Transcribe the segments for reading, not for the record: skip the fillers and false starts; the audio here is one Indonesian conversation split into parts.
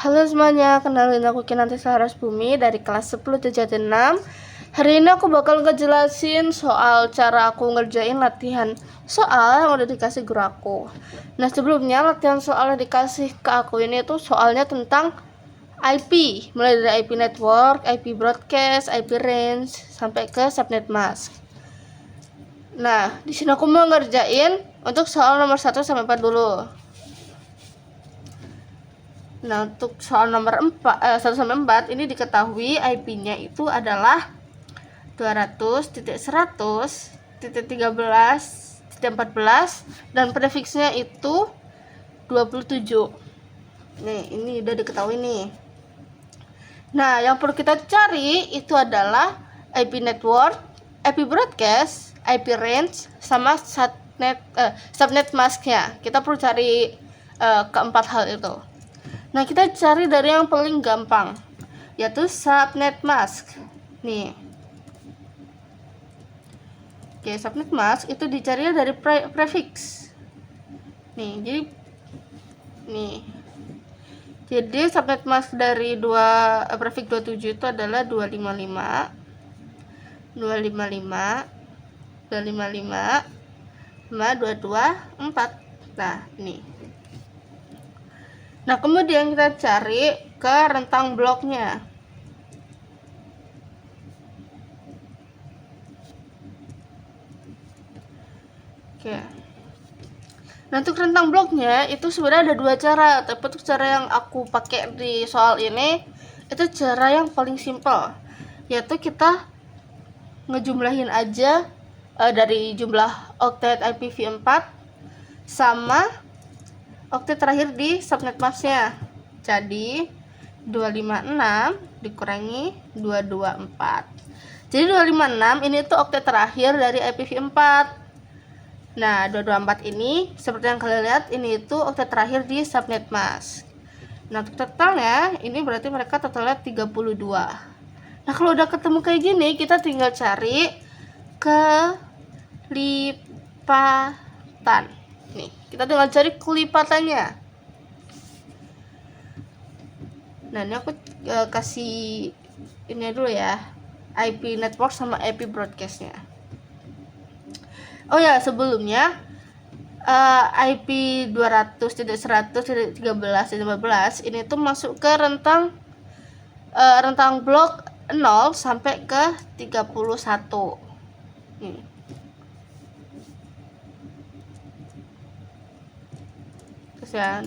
Halo semuanya, kenalin aku Kinanti Saras Bumi dari kelas 10 TJ6. Hari ini aku bakal ngejelasin soal cara aku ngerjain latihan soal yang udah dikasih guru aku. Nah, sebelumnya latihan soal yang dikasih ke aku ini tuh soalnya tentang IP, mulai dari IP network, IP broadcast, IP range, sampai ke subnet mask. Nah, di sini aku mau ngerjain untuk soal nomor 1 sampai 4 dulu. Nah, untuk soal nomor 1 sampai 4 ini diketahui IP-nya itu adalah 200.100.13.14 dan prefiksnya itu 27. Nih, ini udah diketahui nih. Nah, yang perlu kita cari itu adalah IP network, IP broadcast, IP range, sama subnet mask-nya. Kita perlu cari keempat hal itu. Nah, kita cari dari yang paling gampang, yaitu subnet mask. Nih. Oke, subnet mask itu dicari dari prefix. Nih, jadi subnet mask dari prefix 27 itu adalah 255 255 255 sama 224. Nah, ini. Nah, kemudian kita cari ke rentang bloknya. Oke. Nah, untuk rentang bloknya itu sebenarnya ada dua cara, tapi untuk cara yang aku pakai di soal ini itu cara yang paling simpel, yaitu kita ngejumlahin aja dari jumlah oktet IPv4 sama oktet terakhir di subnet masknya. Jadi 256 dikurangi 224. Jadi 256 ini tuh oktet terakhir dari IPv4. Nah, 224 ini seperti yang kalian lihat ini itu oktet terakhir di subnet mask. Nah, untuk totalnya ini berarti mereka totalnya 32. Nah, kalau udah ketemu kayak gini, kita tinggal cari kelipatan. Nih, kita tinggal cari kelipatannya. Nah, ini aku kasih ini dulu ya, IP network sama IP broadcastnya. Oh ya, sebelumnya IP 200.100.13.15 ini tuh masuk ke rentang blok 0 sampai ke 31. Nih. Terus ya,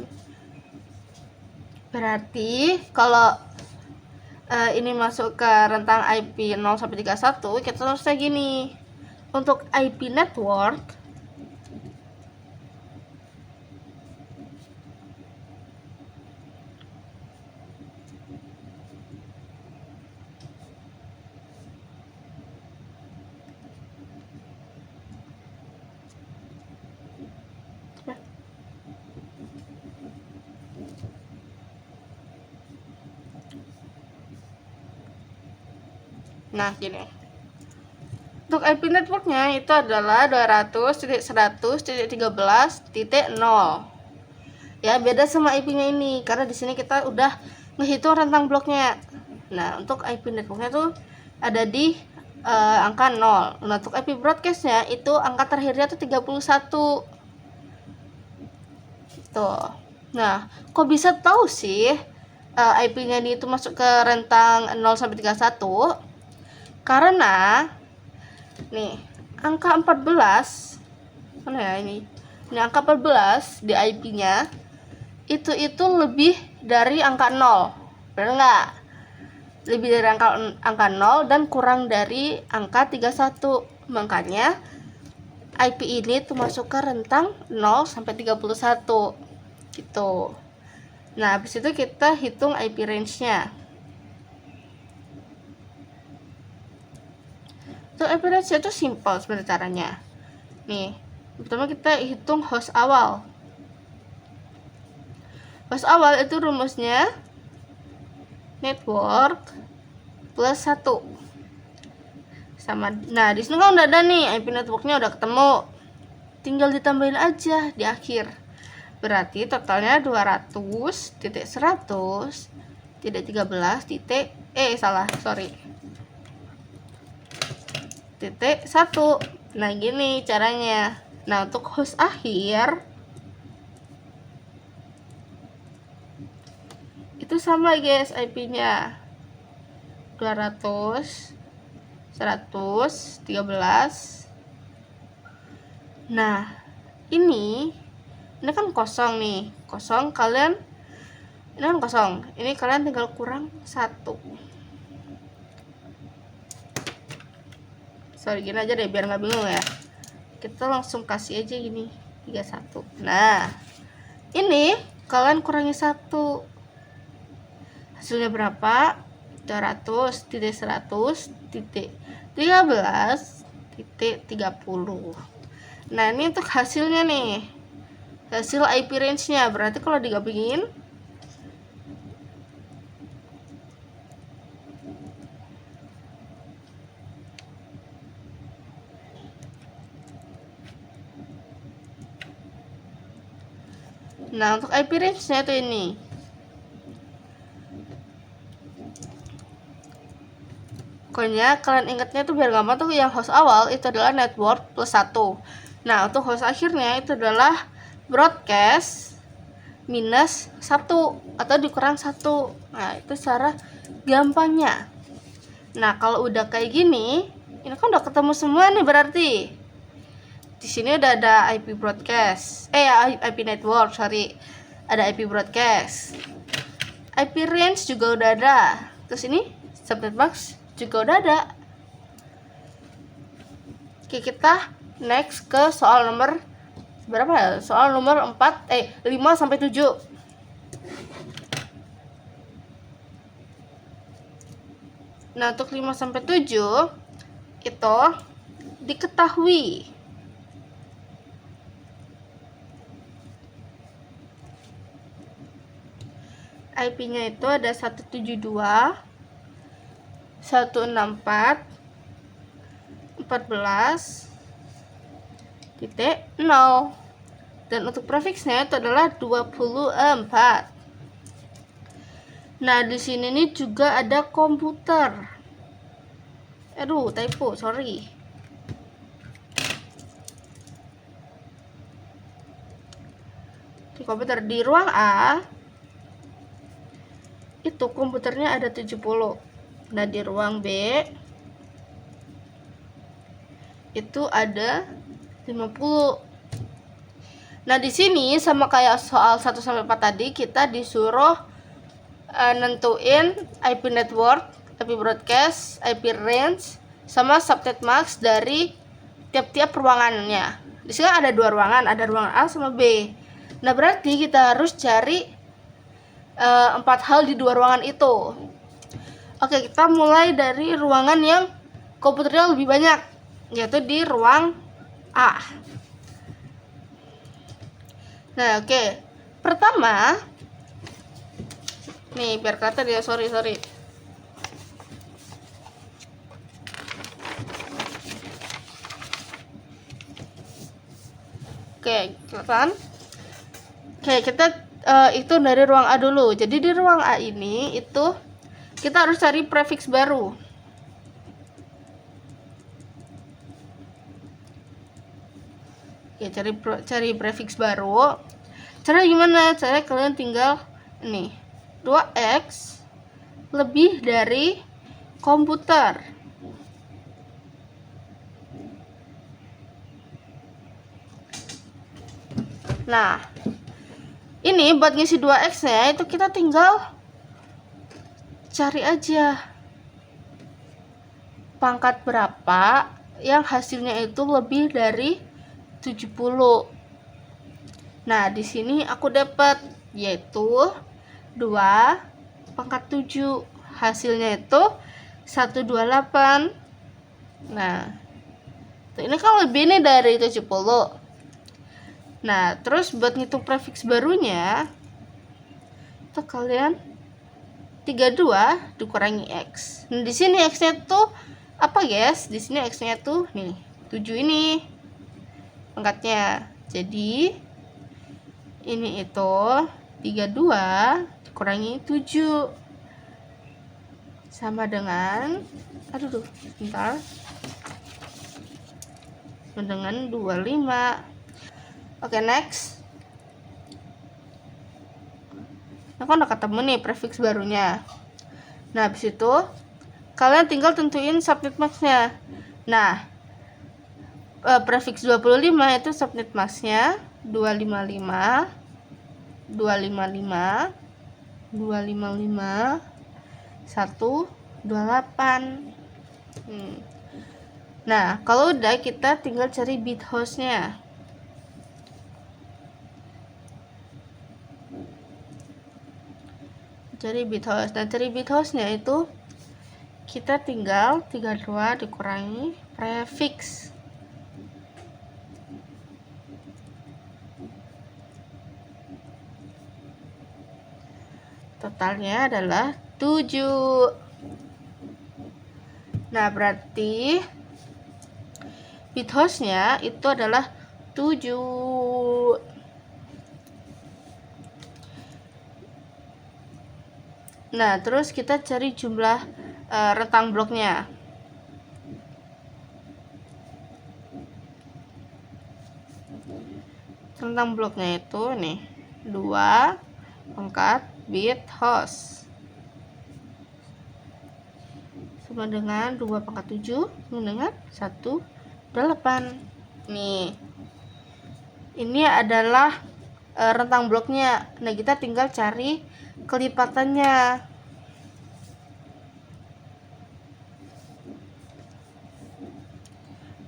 berarti kalau ini masuk ke rentang IP 0 sampai 31, kita harus kayak gini. Untuk IP network nah gini. Untuk IP networknya itu adalah 200.100.13.0. Ya, beda sama IP-nya ini karena di sini kita udah ngehitung rentang bloknya. Nah, untuk IP networknya tuh ada di angka 0. Nah, untuk IP broadcastnya itu angka terakhirnya tuh 31. Gitu. Nah, kok bisa tahu sih IP-nya ini itu masuk ke rentang 0 sampai 31? Karena nih, angka 14 mana ya ini? Ini angka 14 di IP-nya itu lebih dari angka 0. Benar nggak? Lebih dari angka 0 dan kurang dari angka 31. Makanya IP ini tuh masuk ke rentang 0 sampai 31. Gitu. Nah, habis itu kita hitung IP range-nya. Untuk IP range itu simple sebenarnya caranya. Nih, pertama kita hitung host awal. Host awal itu rumusnya network plus 1 sama. Nah, di sini kan udah ada nih IP networknya udah ketemu. Tinggal ditambahin aja di akhir. Berarti totalnya 200.100.13 titik 1. Nah gini caranya. Nah untuk host akhir itu sama guys, IP-nya 200.100.13. Nah ini kan kosong nih, kosong kalian ini kan kosong, ini kalian tinggal kurang 1. Sorry, gini aja deh biar nggak bingung ya. Kita langsung kasih aja gini 31. Nah ini kalian kurangi 1, hasilnya berapa? 200.100.13.30. Nah ini untuk hasilnya nih, hasil IP range nya. Berarti kalau digabungin nah untuk IP range nya itu ini. Pokoknya kalian ingatnya tuh biar gampang tuh, yang host awal itu adalah network plus 1. Nah untuk host akhirnya itu adalah broadcast minus 1 atau dikurang 1. Nah itu cara gampangnya. Nah kalau udah kayak gini, ini kan udah ketemu semua nih, berarti di sini udah ada IP broadcast, IP network, ada IP broadcast, IP range juga udah ada, terus ini subnet mask juga udah ada. Oke, kita next ke soal nomor berapa ya? Soal nomor 5 sampai 7. Nah, untuk 5 sampai 7 itu diketahui IP-nya itu ada 172.168.14.0 dan untuk prefixnya itu adalah 24. Nah, di sini nih juga ada komputer. Aduh, typo, sorry. Di komputer di ruang A itu komputernya ada 70. Nah, di ruang B itu ada 50. Nah, di sini sama kayak soal 1 sampai 4 tadi, kita disuruh nentuin IP network, IP broadcast, IP range, sama subnet mask dari tiap-tiap ruangannya. Di sini ada 2 ruangan, ada ruangan A sama B. Nah, berarti kita harus cari 4 hal di 2 ruangan itu. Oke, kita mulai dari ruangan yang komputernya lebih banyak, yaitu di ruang A. Nah, oke. Pertama, nih biar kelihatan ya, sorry. Oke, kelihatan? Oke, kita itu dari ruang A dulu. Jadi di ruang A ini itu kita harus cari prefix baru. Ya, cari prefix baru. Cara gimana? Cara kalian tinggal nih 2x lebih dari komputer. Nah, ini buat ngisi 2x nya itu kita tinggal cari aja pangkat berapa yang hasilnya itu lebih dari 70. Nah, di sini aku dapat yaitu 2 pangkat 7. Hasilnya itu 128. Nah, ini kan lebih nih dari 70. Nah, terus buat ngitung prefix barunya itu kalian 32 dikurangi x. Nah, di sini x-nya tuh apa, guys? Di sini x-nya tuh nih 7 ini pangkatnya. Jadi ini itu 32 dikurangi 7 sama dengan sebentar, sama dengan 25. Oke, next. Nah, kan udah ketemu nih prefix barunya. Nah, habis itu kalian tinggal tentuin subnet max-nya. Nah, prefix 25 itu subnet max-nya 255 255 255 128. Nah, kalau udah kita tinggal cari bit host-nya. Cari bit host. Nah, cari bit host-nya itu kita tinggal 32 dikurangi prefix. Totalnya adalah 7. Nah, berarti bit host-nya itu adalah 7. Nah, terus kita cari jumlah rentang bloknya. Rentang bloknya itu nih 2 pangkat bit host sama dengan 2 pangkat 7 sama dengan 128. Nih, ini adalah rentang bloknya. Nah, kita tinggal cari kelipatannya.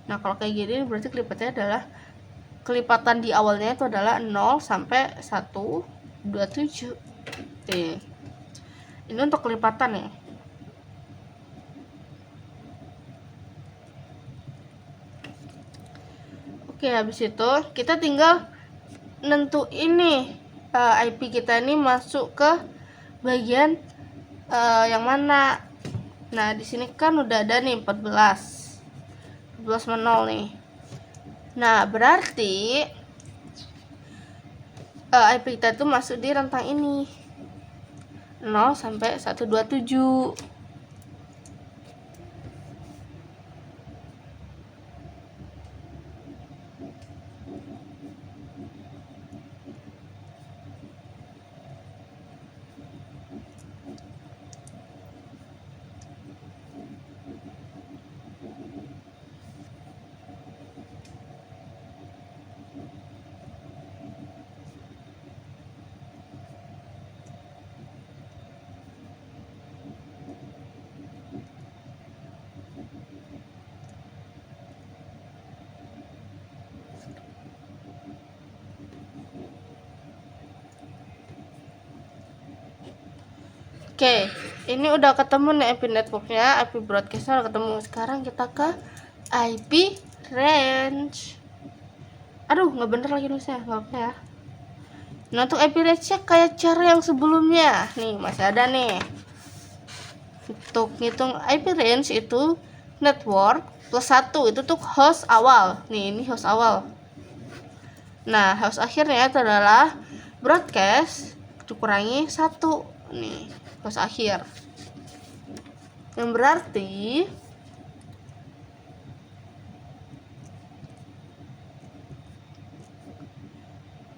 Nah, kalau kayak gini berarti kelipatannya adalah kelipatan di awalnya itu adalah 0 sampai 127. Oke. Ini untuk kelipatan ya. Oke, habis itu kita tinggal nentuin nih IP kita ini masuk ke bagian yang mana. Nah, di sini kan udah ada nih 14 sama 0 nih. Nah, berarti IP kita itu masuk di rentang ini 0 sampai 127. Oke, ini udah ketemu nih IP networknya, IP broadcastnya udah ketemu. Sekarang kita ke IP range. Aduh, nggak bener lagi nulisnya, nggak apa ya. Nah, untuk IP range-nya kayak cara yang sebelumnya. Nih, masih ada nih. Untuk ngitung IP range itu network plus 1 itu tuh host awal. Nih, ini host awal. Nah, host akhirnya itu adalah broadcast dikurangi 1. Nih, host akhir. Yang berarti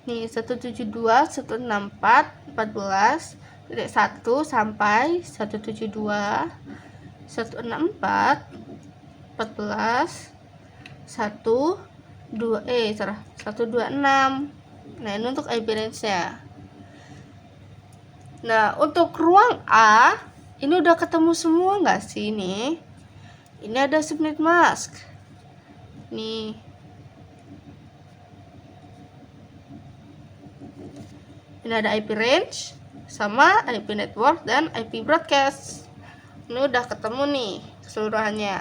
nih 172.164.14.1 sampai 172.164.14.126. Nah, ini untuk IP range-nya. Nah, untuk ruang A ini udah ketemu semua nggak sih ini? Ini ada subnet mask. Nih. Ini ada IP range sama IP network dan IP broadcast. Ini udah ketemu nih keseluruhannya.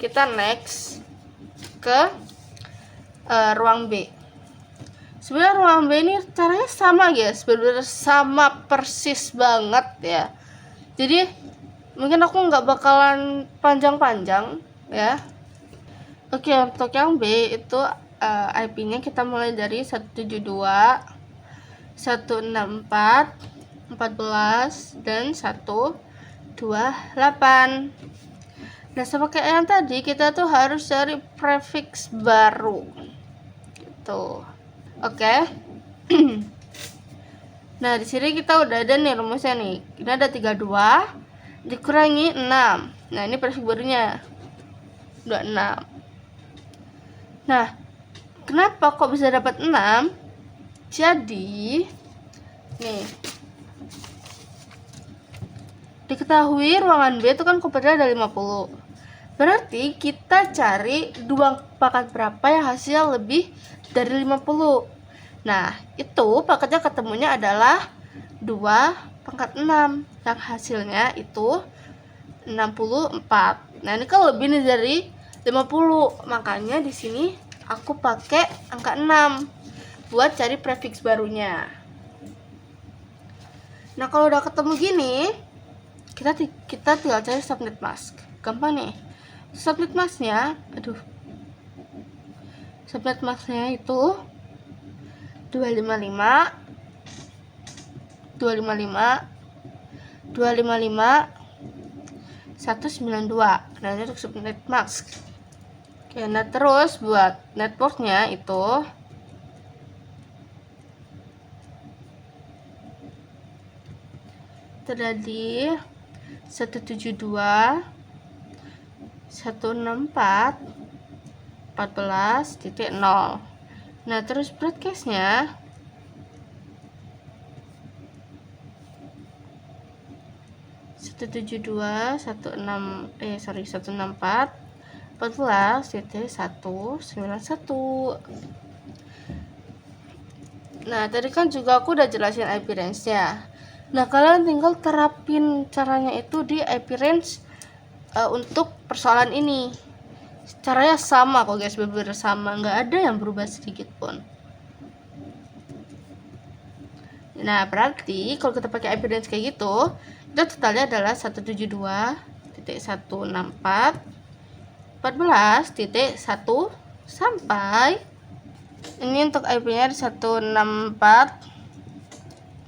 Kita next ke ruang B. Sebenarnya ruang B ini caranya sama guys, benar-benar sama persis banget ya. Jadi mungkin aku nggak bakalan panjang-panjang ya. Oke, untuk yang B itu IP-nya kita mulai dari 172 164, 14, dan 128. Nah, sama kayak yang tadi, kita tuh harus cari prefix baru gitu. Oke. Nah, di sini kita udah ada nih rumusnya nih. Ini ada 32 dikurangi 6. Nah, ini prefix barunya 26. Nah, kenapa kok bisa dapat 6? Jadi nih, diketahui ruangan B itu kan komputernya ada 50. Berarti kita cari 2 pangkat berapa yang hasil lebih dari 50. Nah, itu paketnya ketemunya adalah 2 pangkat 6 yang hasilnya itu 64. Nah, ini kan lebih nih dari 50. Makanya di sini aku pakai angka 6 buat cari prefix barunya. Nah, kalau udah ketemu gini, kita tinggal cari subnet mask. Gampang nih. Subnet masknya, subnet masknya itu 255, 192. Nah, ini untuk subnet mask. Oke, nah terus buat networknya itu terjadi 172, 164, 14.0. Nah, terus broadcastnya 172, 164, 14.191. Nah, tadi kan juga aku udah jelasin IP range-nya. Nah, kalian tinggal terapin caranya itu di IP range untuk persoalan ini. Caranya sama kok guys, bener-bener sama, nggak ada yang berubah sedikit pun. Nah, berarti kalau kita pakai IP range kayak gitu, itu totalnya adalah 172.164, 14.1 sampai ini untuk IP-nya 164,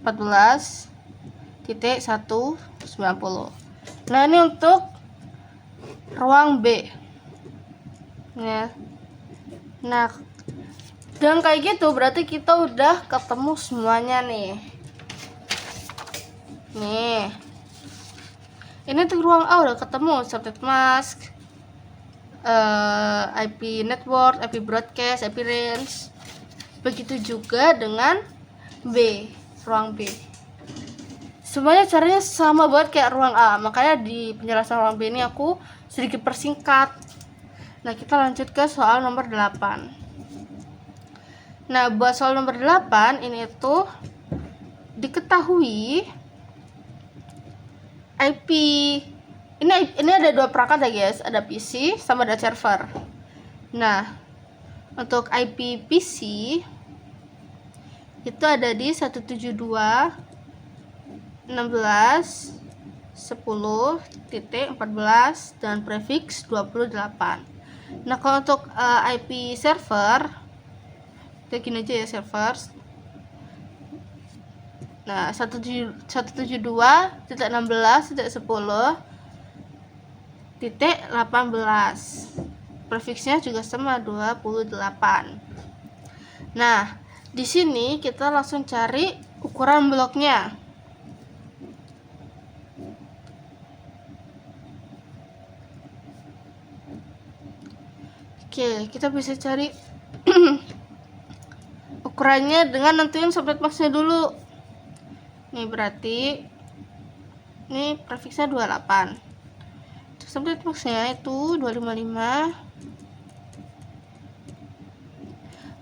14.190. Nah, ini untuk ruang B ya. Nah, dengan kayak gitu berarti kita udah ketemu semuanya nih. Ini untuk ruang A udah ketemu subnet mask, IP network, IP broadcast, IP range. Begitu juga dengan B, ruang B. Semuanya caranya sama banget kayak ruang A. Makanya di penjelasan ruang B ini aku sedikit persingkat. Nah, kita lanjut ke soal nomor 8. Nah, buat soal nomor 8 ini tuh diketahui IP ini ada 2 perangkat ya guys, ada PC sama ada server. Nah, untuk IP PC itu ada di 172.16.10.14 dan prefix 28. Nah, kalau untuk IP server kayak gini aja ya, server. Nah, 172.16.10.18. Prefixnya juga sama 28. Nah, di sini kita langsung cari ukuran bloknya. Oke, kita bisa cari ukurannya dengan nentuin subnet max-nya dulu. Nih berarti ini prefixnya 28. Subnet max-nya itu 255,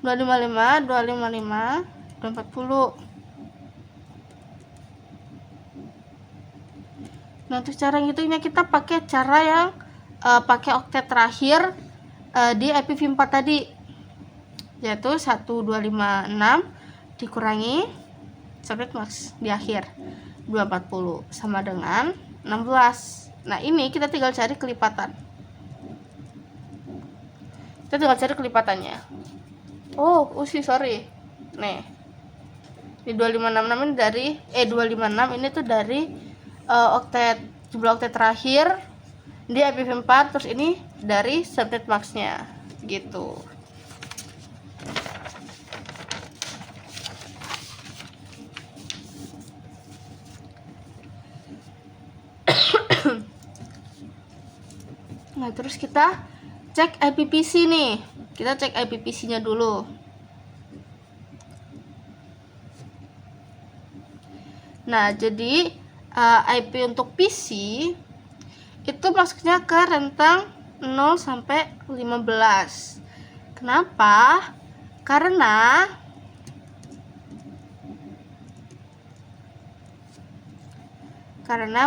255, 255, 240. Nah, untuk cara ngitungnya kita pakai cara yang pakai oktet terakhir di IPv4 tadi, yaitu 1256 dikurangi subnet max di akhir 240 sama dengan 16. Nah, ini kita tinggal cari kelipatan. Kita tinggal cari kelipatannya. Sorry. Nih. Di 2566 ini dari 256 ini tuh dari oktet jumlah oktet terakhir di IPv4, terus ini dari subnet max-nya gitu. Nah, terus kita cek IPPC nih. Kita cek IPPC-nya dulu. Nah, jadi IP untuk PC itu masuknya ke rentang 0 sampai 15. Kenapa? Karena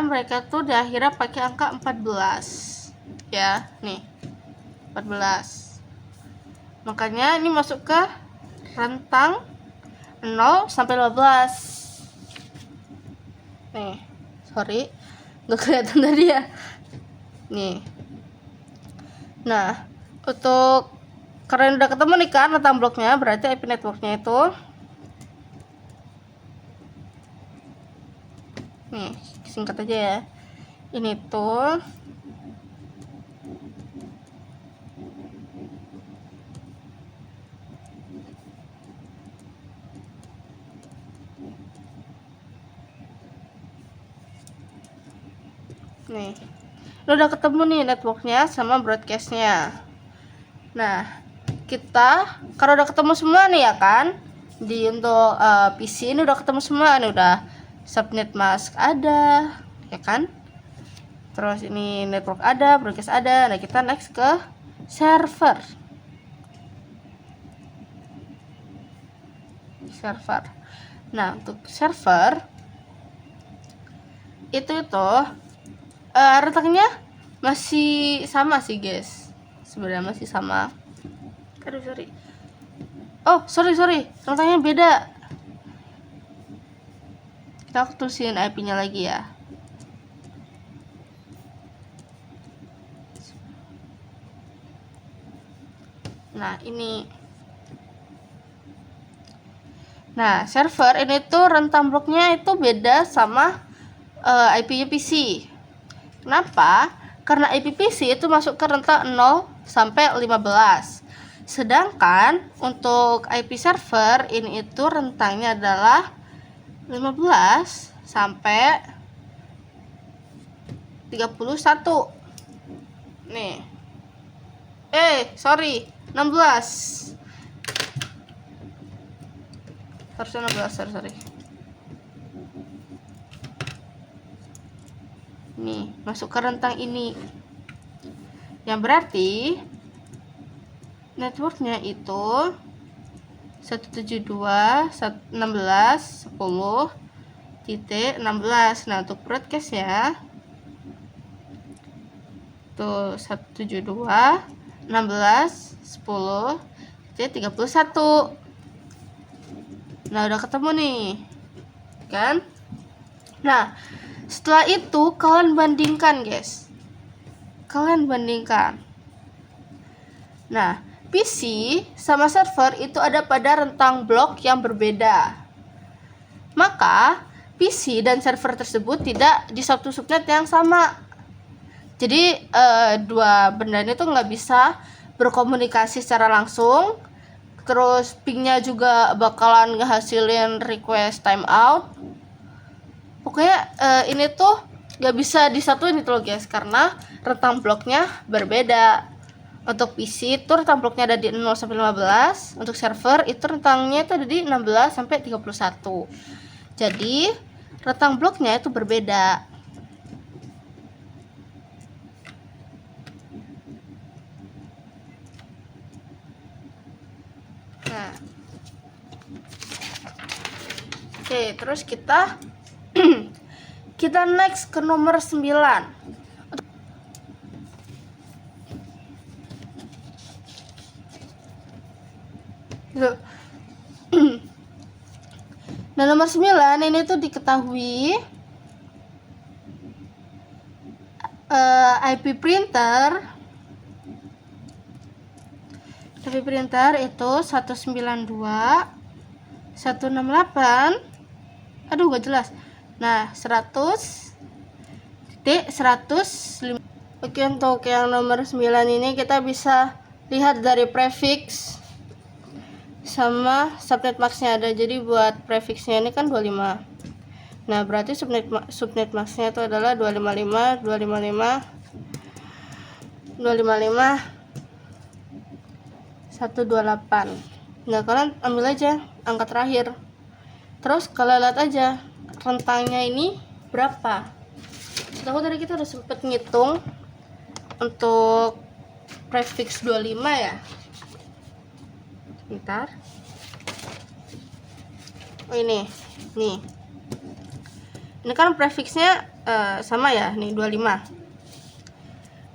mereka tuh di akhirnya pakai angka 14. Ya, nih. 14. Makanya ini masuk ke rentang 0 sampai 15. Nih, sorry, nggak kelihatan tadi ya. Nih. Nah, untuk karena udah ketemu nih kan rentang bloknya, berarti IP networknya itu nih, singkat aja ya. Ini tuh nih, udah ketemu nih networknya sama broadcastnya. Nah, kita kalau udah ketemu semua nih ya kan, di untuk PC ini udah ketemu semua nih, udah subnet mask ada ya kan, terus ini network ada, broadcast ada. Nah, kita next ke server. Nah, untuk server itu rentangnya masih sama sih guys, sebenarnya masih sama. Sorry, rentangnya beda. Kita tulisin IP-nya lagi ya. Nah, ini. Nah, server ini tuh rentang bloknya itu beda sama IP-nya PC. Kenapa? Karena IP PC itu masuk ke rentang 0 sampai 15. Sedangkan untuk IP server ini itu rentangnya adalah 15 sampai 31. Nih. 16. Harusnya 16, sorry. Nih, masuk ke rentang ini. Yang berarti networknya itu 172.16.10.16. Nah, untuk broadcast ya tuh 172.16.10.31. Nah, udah ketemu nih kan. Nah, setelah itu kalian bandingkan guys, Nah, PC sama server itu ada pada rentang blok yang berbeda. Maka PC dan server tersebut tidak di satu subnet yang sama. Jadi dua benda ini tuh nggak bisa berkomunikasi secara langsung. Terus pingnya juga bakalan ngehasilin request timeout. Pokoknya ini tuh nggak bisa disatuin itu loh guys, karena rentang bloknya berbeda. Untuk PC itu rentang bloknya ada di 0 sampai 15. Untuk server itu rentangnya itu ada di 16 sampai 31. Jadi rentang bloknya itu berbeda. Nah, oke, terus kita next ke nomor 9. Nah, nomor 9 ini tuh diketahui IP printer itu 192.168.1.1 aduh gak jelas. Nah 100.105. Oke, untuk yang nomor 9 ini kita bisa lihat dari prefix sama subnet maxnya ada. Jadi buat prefixnya ini kan 25. Nah berarti subnet maxnya itu adalah 255 128. Nah kalian ambil aja angka terakhir, terus kalian lihat aja rentangnya ini berapa. Setahu dari kita udah sempet ngitung untuk prefix 25 ya. Bentar. Oh ini nih, ini kan prefixnya sama ya, nih 25.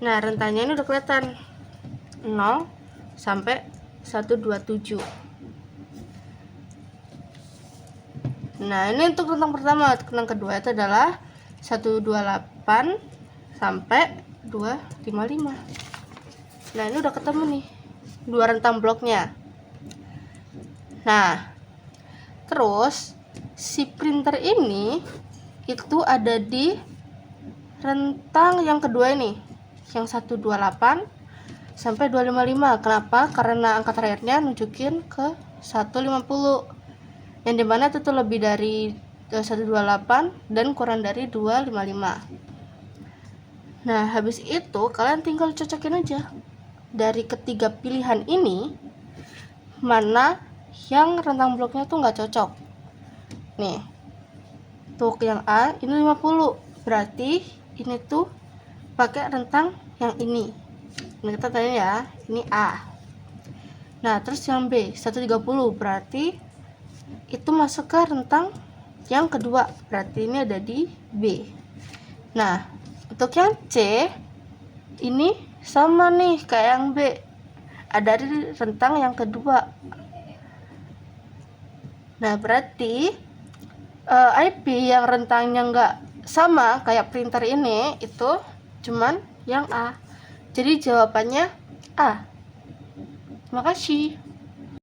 Nah rentangnya ini udah kelihatan 0 sampai 127. Nah ini untuk rentang pertama. Rentang kedua itu adalah 128 sampai 255. Nah ini udah ketemu nih dua rentang bloknya. Nah terus si printer ini itu ada di rentang yang kedua ini, yang 128 sampai 255. Kenapa? Karena angka terakhirnya nunjukin ke 150, yang dimana itu tuh lebih dari 128 dan kurang dari 255. Nah habis itu kalian tinggal cocokin aja dari ketiga pilihan ini mana yang rentang bloknya tuh nggak cocok. Nih untuk yang A ini 50, berarti ini tuh pakai rentang yang ini. Nah kita tanya ya, ini A. Nah terus yang B 130, berarti itu masuk ke rentang yang kedua, berarti ini ada di B. Nah untuk yang C ini sama nih kayak yang B, ada di rentang yang kedua. Nah berarti IP yang rentangnya nggak sama kayak printer ini itu cuman yang A. Jadi jawabannya A. Terima kasih.